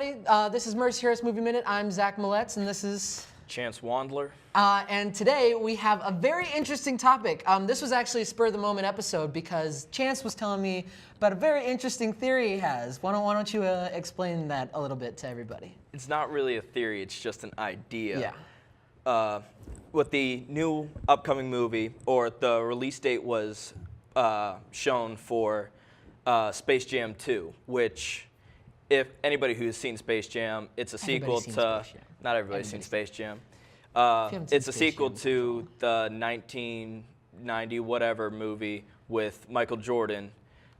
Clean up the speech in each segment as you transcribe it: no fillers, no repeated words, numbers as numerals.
everybody. This is Mercyhurst Movie Minute. I'm Zach Moletz, and this is Chance Wandler. And today we have a very interesting topic. This was actually a spur-of-the-moment episode because Chance was telling me about a very interesting theory he has. Why don't you explain that a little bit to everybody? It's not really a theory, it's just an idea. Yeah. With the new upcoming movie, or the release date was shown for Space Jam 2, which, if anybody who's seen Space Jam, it's a sequel to... Not everybody's seen Space Jam. It's a sequel to the 1990 whatever movie with Michael Jordan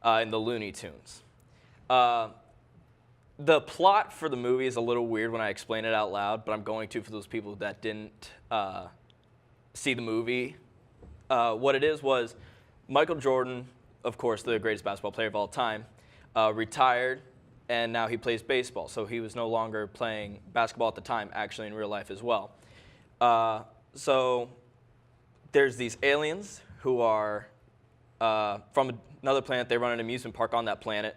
in the Looney Tunes. The plot for the movie is a little weird when I explain it out loud, but I'm going to for those people that didn't see the movie. What it is was Michael Jordan, of course, the greatest basketball player of all time, retired, and now he plays baseball. So he was no longer playing basketball at the time, actually in real life as well. So there's these aliens who are from another planet. They run an amusement park on that planet.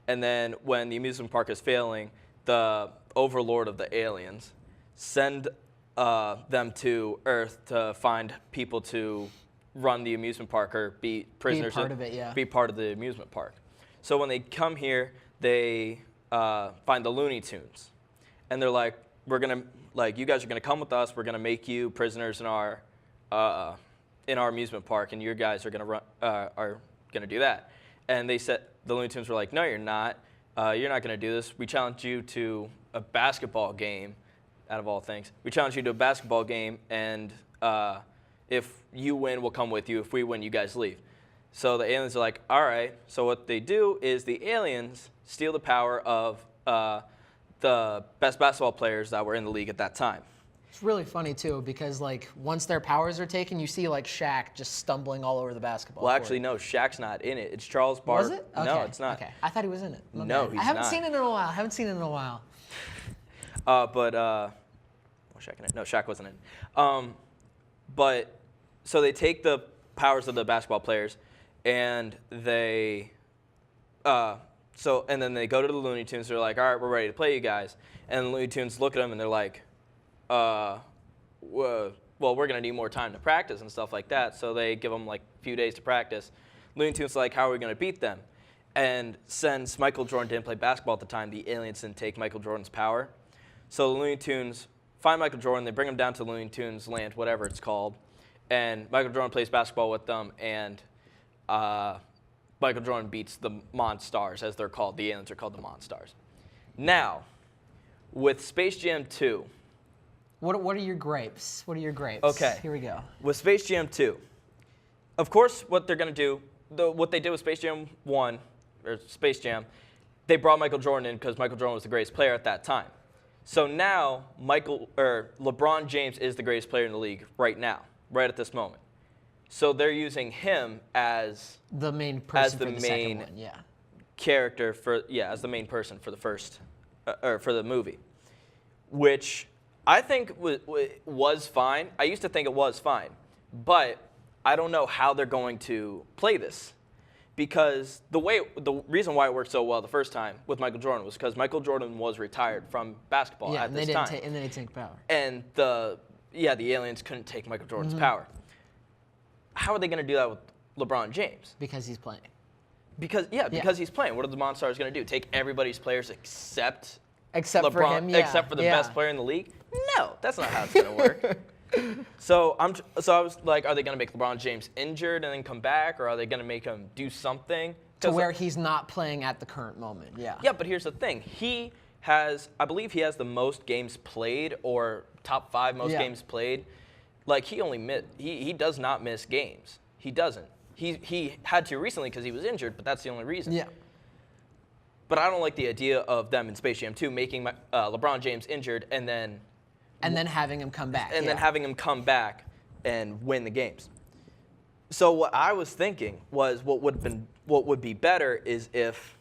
And then when the amusement park is failing, the overlord of the aliens send them to Earth to find people to run the amusement park or be prisoners. Be part of it, yeah. Be part of the amusement park. So when they come here, they find the Looney Tunes. And they're like, you guys are gonna come with us. We're gonna make you prisoners in our amusement park, and you guys are gonna do that. And they said, the Looney Tunes were like, no, you're not. You're not gonna do this. We challenge you to a basketball game, out of all things. We challenge you to a basketball game, and if you win, we'll come with you. If we win, you guys leave. So the aliens are like, all right. So what they do is the aliens steal the power of the best basketball players that were in the league at that time. It's really funny, too, because, like, once their powers are taken, you see, like, Shaq just stumbling all over the basketball Well, court. Actually, no, Shaq's not in it. It's Charles Barkley. Was it? Okay. No, it's not. Okay. I thought he was in it. No, he's not. I haven't seen it in a while. Shaq in it? No, Shaq wasn't in. But so they take the powers of the basketball players, and they and then they go to the Looney Tunes. They're like, all right, we're ready to play you guys. And the Looney Tunes look at them and they're like, well, we're gonna need more time to practice and stuff like that. So they give them like a few days to practice. Looney Tunes are like, how are we gonna beat them? And since Michael Jordan didn't play basketball at the time, the aliens didn't take Michael Jordan's power. So the Looney Tunes find Michael Jordan. They bring him down to Looney Tunes land, whatever it's called. And Michael Jordan plays basketball with them, and Michael Jordan beats the Monstars, as they're called. The aliens are called the Monstars. Now, with Space Jam 2. What are your grapes? Okay. Here we go. With Space Jam 2, of course, what they're going to do, what they did with Space Jam 1, or Space Jam, they brought Michael Jordan in because Michael Jordan was the greatest player at that time. So now, LeBron James is the greatest player in the league right now, right at this moment. So they're using him as the main person for the second one, character as the main person for the first or for the movie, which I think was fine. I used to think it was fine, but I don't know how they're going to play this, because the reason why it worked so well the first time with Michael Jordan was because Michael Jordan was retired from basketball at this time. And they didn't take power. And the aliens couldn't take Michael Jordan's power. How are they going to do that with LeBron James? Because he's playing. Because he's playing. What are the Monstars going to do? Take everybody's players except LeBron, for him, except for the best player in the league? No, that's not how it's going to work. So I was like, are they going to make LeBron James injured and then come back, or are they going to make him do something to where he's not playing at the current moment? Yeah. Yeah, but here's the thing. I believe he has the most games played, or top 5 most games played. Like, he does not miss games. He doesn't. He had to recently because he was injured, but that's the only reason. Yeah. But I don't like the idea of them in Space Jam 2 making LeBron James injured and then having him come back. And then having him come back and win the games. So what I was thinking was what would be better is if,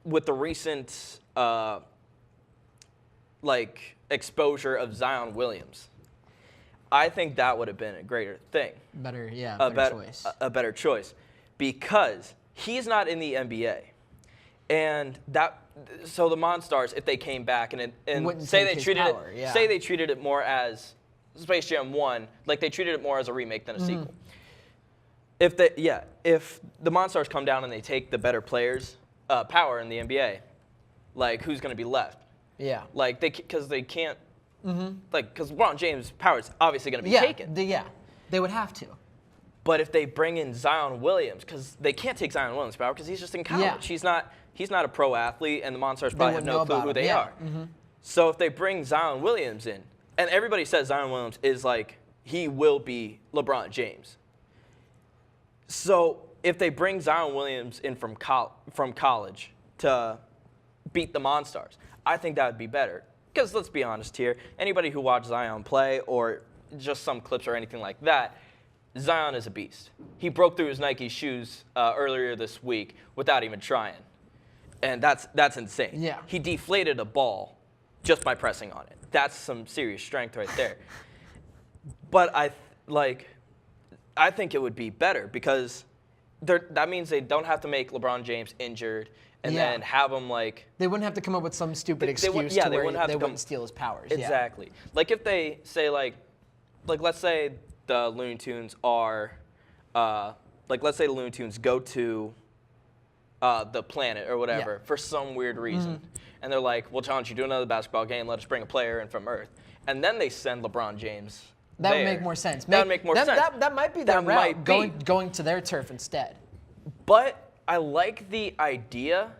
with the recent exposure of Zion Williams, I think that would have been a greater thing. Better choice. A better choice, because he's not in the NBA, And so the Monstars, if they came back and Wouldn't say take they his treated power, it, yeah. say they treated it more as Space Jam 1, like they treated it more as a remake than a sequel. If the Monstars come down and they take the better players' power in the NBA, like who's going to be left? Yeah. Like because they can't, like because LeBron James' power is obviously going to be taken. They would have to. But if they bring in Zion Williams, because they can't take Zion Williams' power because he's just in college. Yeah. He's not a pro athlete, and the Monstars probably have no clue who they are. So if they bring Zion Williams in, and everybody says Zion Williams is like, he will be LeBron James. So if they bring Zion Williams in from college to beat the Monstars, I think that would be better. Because let's be honest here, anybody who watched Zion play or just some clips or anything like that, Zion is a beast. He broke through his Nike shoes earlier this week without even trying. And that's insane. Yeah. He deflated a ball just by pressing on it. That's some serious strength right there. But I think it would be better because that means they don't have to make LeBron James injured and then have him like... They wouldn't have to come up with some stupid excuse they where wouldn't they wouldn't steal his powers. Exactly. Like if they say like let's say the Looney Tunes are, let's say the Looney Tunes go to the planet or whatever for some weird reason. And they're like, well, John, you do another basketball game, let us bring a player in from Earth. And then they send LeBron James That there. would make more sense. That would make more sense. That might be their route, going to their turf instead. But I like the idea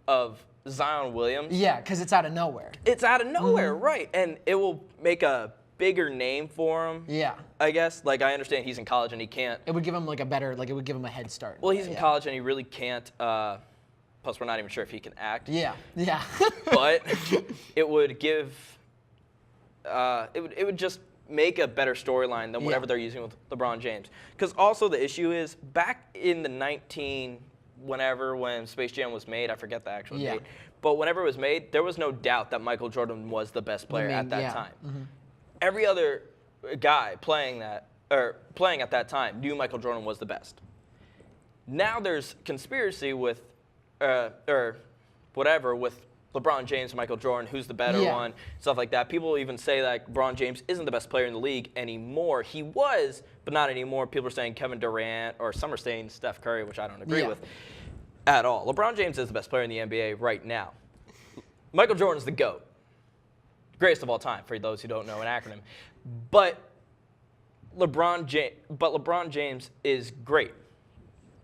of Zion Williams. Yeah, because it's out of nowhere. It's out of nowhere, right. And it will make a bigger name for him. Yeah. I guess. Like, I understand he's in college and he can't. It would give him like it would give him a head start. Well, he's in college and he really can't. Plus, we're not even sure if he can act. Yeah. But it would give. It would just make a better storyline than whatever they're using with LeBron James. Because also the issue is back in the when Space Jam was made, I forget the actual date. But whenever it was made, there was no doubt that Michael Jordan was the best player at that time. Every other guy playing at that time knew Michael Jordan was the best. Now there's conspiracy with with LeBron James, Michael Jordan, who's the better one, stuff like that. People even say that LeBron James isn't the best player in the league anymore. He was, but not anymore. People are saying Kevin Durant, or some are saying Steph Curry, which I don't agree with at all. LeBron James is the best player in the NBA right now. Michael Jordan's the GOAT. Greatest of all time, for those who don't know an acronym. But LeBron James is great.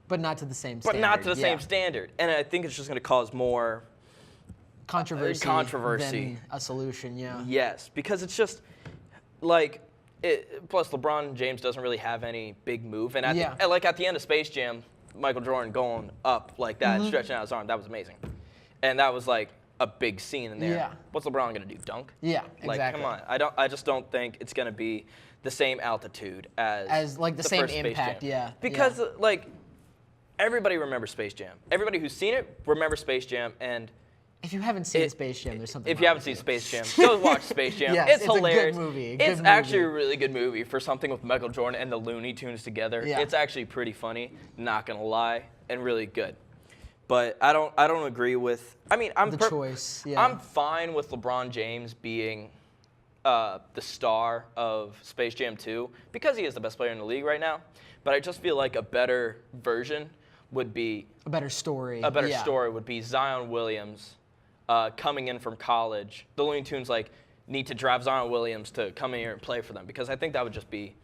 But not to the same standard. But not to the same standard. And I think it's just going to cause more controversy than a solution, Yes, because it's just like plus LeBron James doesn't really have any big move. And at the end of Space Jam, Michael Jordan going up like that, stretching out his arm, that was amazing. And that was like a big scene in there. What's LeBron going to do, dunk? Yeah, like, exactly. Come on. I just don't think it's going to be the same altitude as like the same first impact, Space Jam. Because like everybody remembers Space Jam. Everybody who's seen it remembers Space Jam. And if you haven't seen Space Jam, there's something. If you haven't seen Space Jam, go watch Space Jam. It's hilarious. A good movie. It's actually a really good movie for something with Michael Jordan and the Looney Tunes together. It's actually pretty funny, not gonna lie, and really good. But I don't agree with. I mean, I'm fine with LeBron James being the star of Space Jam 2 because he is the best player in the league right now. But I just feel like a better version would be a better story. A better story would be Zion Williams coming in from college. The Looney Tunes need to draft Zion Williams to come in here and play for them because I think that would just be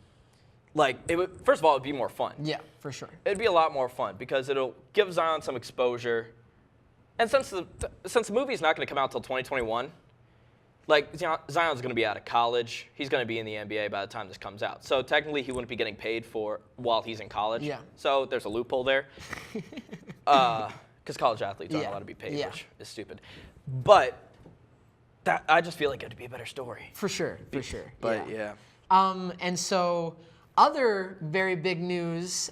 first of all, it'd be more fun. Yeah, for sure. It'd be a lot more fun because it'll give Zion some exposure. And since the movie's not going to come out till 2021, Zion's going to be out of college. He's going to be in the NBA by the time this comes out. So technically, he wouldn't be getting paid while he's in college. Yeah. So there's a loophole there. Because college athletes aren't allowed to be paid, which is stupid. But I just feel like it'd be a better story. For sure. But and so other very big news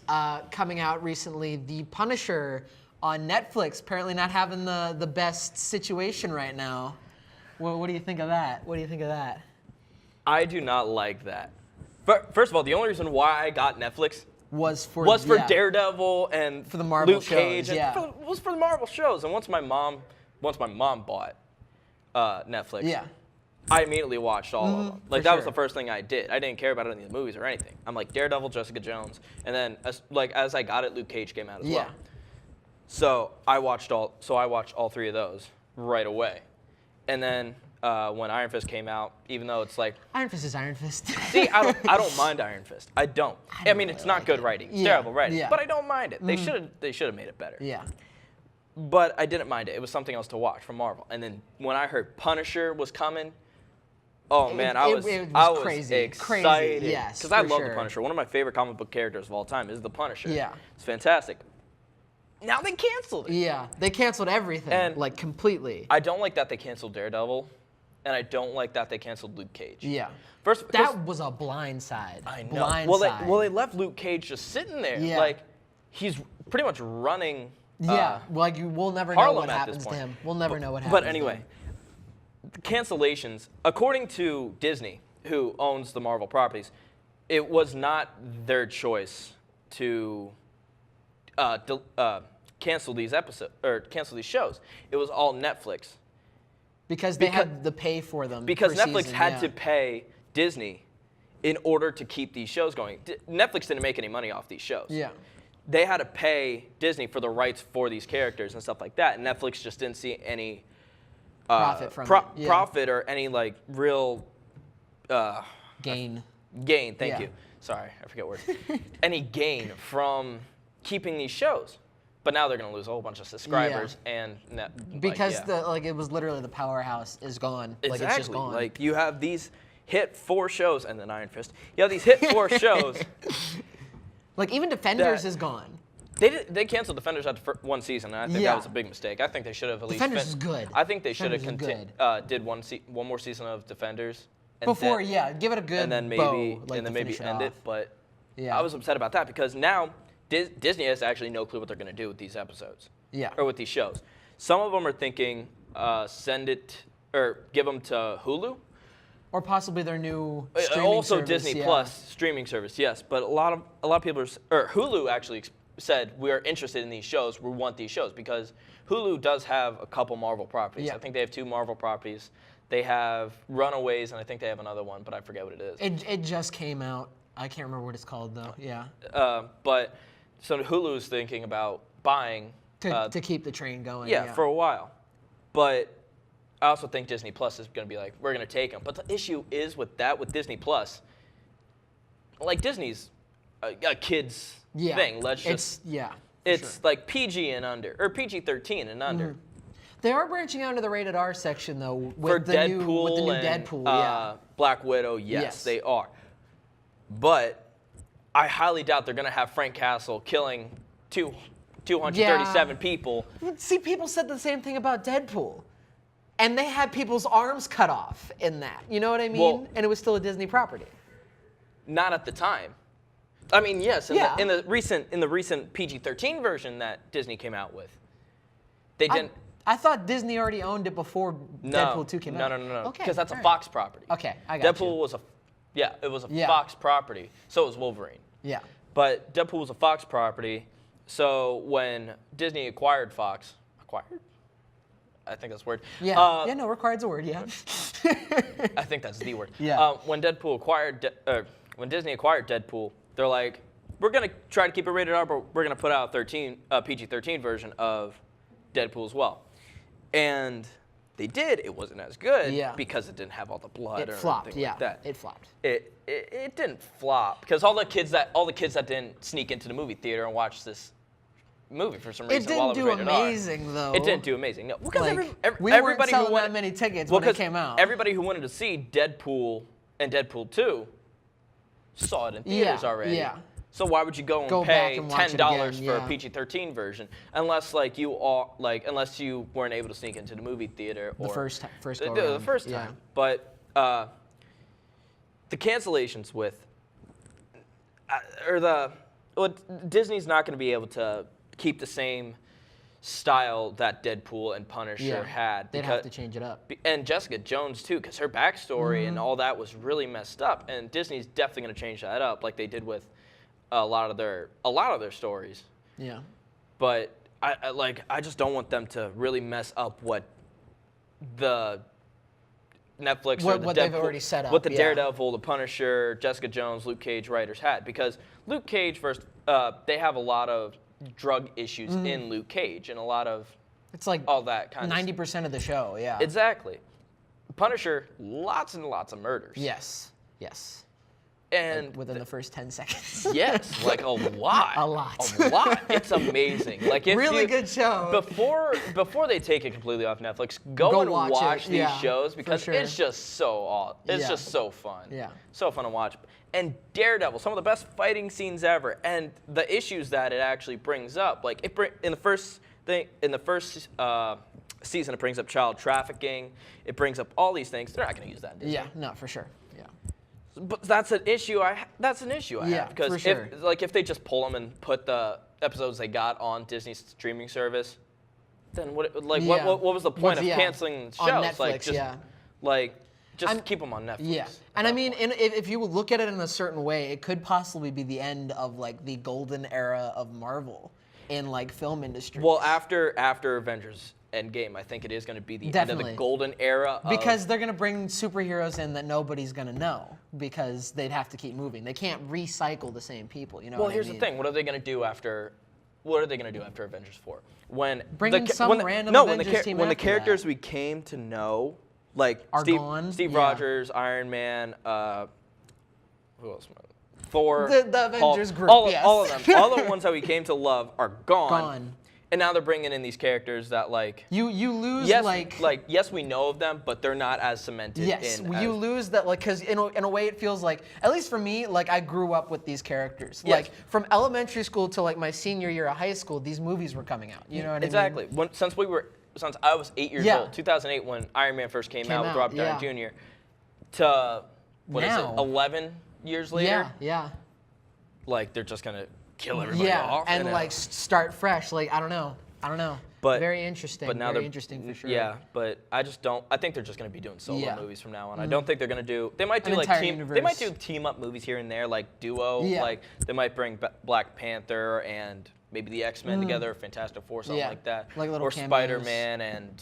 coming out recently, The Punisher on Netflix apparently not having the best situation right now. What do you think of that? I do not like that. First of all, the only reason why I got Netflix was for Daredevil and for the Marvel Luke shows, Cage. yeah. Was for the Marvel shows. And once my mom bought Netflix, Yeah. I immediately watched all of them. Like, for that was sure. the first thing I did. I didn't care about any of the movies or anything. I'm like, Daredevil, Jessica Jones. And then, as I got it, Luke Cage came out as well. So I watched all 3 of those right away. And then when Iron Fist came out, even though it's like... Iron Fist is Iron Fist. See, I don't mind Iron Fist. I don't. I mean, it's not good writing. It's terrible writing. Yeah. But I don't mind it. They should have made it better. Yeah. But I didn't mind it. It was something else to watch from Marvel. And then when I heard Punisher was coming... Oh man, I was crazy. excited. Yes, because I love sure. the Punisher. One of my favorite comic book characters of all time is the Punisher. Yeah, it's fantastic. Now they canceled it. Yeah, they canceled everything, and like completely. I don't like that they canceled Daredevil, and I don't like that they canceled Luke Cage. Yeah, first that was a blind side. I know. Blindside. Well, they left Luke Cage just sitting there. Yeah. Like he's pretty much running. Yeah, like we'll never know what happens to him. We'll never know what happens. But anyway. The cancellations, according to Disney, who owns the Marvel properties, it was not their choice to cancel these episodes or cancel these shows. It was all Netflix. Because they had to pay for them. Because per Netflix season, had to pay Disney in order to keep these shows going. Netflix didn't make any money off these shows. Yeah. They had to pay Disney for the rights for these characters and stuff like that. And Netflix just didn't see any profit from it. Yeah. Profit or any like real gain. Thank you. Sorry, I forget words. Any gain from keeping these shows, but now they're going to lose a whole bunch of subscribers and because it was literally the powerhouse is gone. Exactly. Like it's just gone. Like you have these hit 4 shows and then Iron Fist. You have these hit 4 shows. Like even Defenders is gone. They canceled Defenders after 1 season, and I think that was a big mistake. I think they should have at least... Defenders is good. I think they should have did one more season of Defenders. And before, give it a good and then maybe end it. But I was upset about that because now Disney has actually no clue what they're going to do with these episodes. Yeah. Or with these shows. Some of them are thinking send it or give them to Hulu. Or possibly their new streaming also service. Disney Plus streaming service, yes. But a lot of people Hulu actually said we are interested in these shows. We want these shows because Hulu does have a couple Marvel properties. Yeah. I think they have 2 Marvel properties. They have Runaways, and I think they have another one, but I forget what it is. It just came out. I can't remember what it's called though. Yeah. But so Hulu's thinking about buying to keep the train going. Yeah, for a while. But I also think Disney Plus is going to be like, we're going to take them. But the issue is with Disney Plus, like Disney's a kid's thing. It's like PG and under, or PG-13 and under. Mm-hmm. They are branching out into the rated R section though with the new Deadpool, Black Widow. Yes, they are. But I highly doubt they're going to have Frank Castle killing 237 people. See, people said the same thing about Deadpool. And they had people's arms cut off in that. You know what I mean? Well, and it was still a Disney property. Not at the time. I mean, yes, in the recent PG-13 version that Disney came out with, they didn't. I thought Disney already owned it before Deadpool 2 came out. No. Okay, because that's a Fox property. Okay, I got Deadpool was a Fox property. So was Wolverine. Yeah. But Deadpool was a Fox property. So when Disney acquired Fox, I think that's the word. Yeah. Required's a word. Yeah. I think that's the word. Yeah. When Disney acquired Deadpool, they're like, we're gonna try to keep it rated R, but we're gonna put out a PG-13 version of Deadpool as well. And they did. It wasn't as good because it didn't have all the blood. It flopped. Like that. It flopped. It didn't flop because all the kids that didn't sneak into the movie theater and watch this movie for some reason. It didn't do amazing though. It didn't do amazing. No, because we weren't selling that many tickets when it came out. Everybody who wanted to see Deadpool and Deadpool 2 saw it in theaters already. Yeah. So why would you go and pay $10 for a PG-13 version unless unless you weren't able to sneak into the movie theater or the first go the around. first time. But the cancellations Disney's not going to be able to keep the same style that Deadpool and Punisher had. They'd have to change it up. And Jessica Jones too, because her backstory and all that was really messed up. And Disney's definitely going to change that up, like they did with a lot of their stories. Yeah. But I just don't want them to really mess up what the Netflix or the what they've already set up. What the Daredevil, the Punisher, Jessica Jones, Luke Cage writers had, because Luke Cage first, they have a lot of drug issues in Luke Cage and a lot of it's like all that kind 90% of the show. Yeah. Exactly. Punisher, lots and lots of murders. Yes. Yes. And like within the first 10 seconds. Yes, like a lot. A lot. A lot. It's amazing. Like if really good show. Before they take it completely off Netflix, go and watch these shows because it's just so awesome. It's just so fun. Yeah. So fun to watch. And Daredevil, some of the best fighting scenes ever, and the issues that it actually brings up. Like in the first season, it brings up child trafficking. It brings up all these things. They're not going to use that in Disney. Yeah. No, for sure. But that's an issue I have because for sure. if they just pull them and put the episodes they got on Disney's streaming service, then what was the point of canceling shows? On Netflix, just keep them on Netflix. Yeah, and I mean, if you look at it in a certain way, it could possibly be the end of like the golden era of Marvel in like film industry. Well, after Avengers Endgame, I think it is going to be the end of the golden era. Because they're going to bring superheroes in that nobody's going to know because they'd have to keep moving. They can't recycle the same people. You know. Well, here's the thing. What are they going to do after Avengers 4? When bring in some random Avengers team when the after characters that. we came to know, like are gone. Steve Rogers, Iron Man, who else? Thor, the Avengers group. All of them. All the ones that we came to love are gone. And now they're bringing in these characters that like you lose yes we know of them, but they're not as cemented. Yes, you lose that because in a way it feels like, at least for me, like I grew up with these characters. Yes. Like from elementary school to like my senior year of high school, these movies were coming out. You know what I mean? Exactly. Since I was 8 years old, 2008 when Iron Man first came out with Robert Downey Jr. to 11 years later. Yeah. Like they're just gonna kill everybody off. And like start fresh. Like I don't know. But very interesting. But now very interesting for sure. Yeah, but I just don't. I think they're just going to be doing solo movies from now on. I don't think they're going to do. They might do They might do team up movies here and there, like duo. Yeah. Like they might bring Black Panther and maybe the X-Men together, Fantastic Four, something like that. Like little or Spider-Man and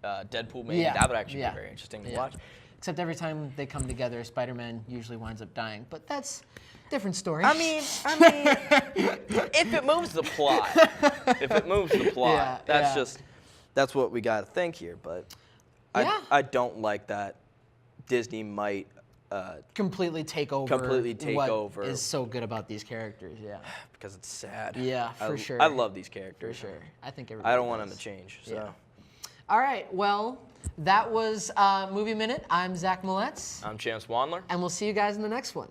Deadpool. Maybe that would actually be very interesting to watch. Except every time they come together, Spider-Man usually winds up dying. But that's different story. I mean, if it moves the plot, that's what we got to think here. But I don't like that Disney might completely take over. What is so good about these characters? Yeah, because it's sad. Yeah, for sure. I love these characters. For sure, I think everybody. I don't want them to change. So. Yeah. All right, well, that was Movie Minute. I'm Zach Moletz. I'm Chance Wandler. And we'll see you guys in the next one.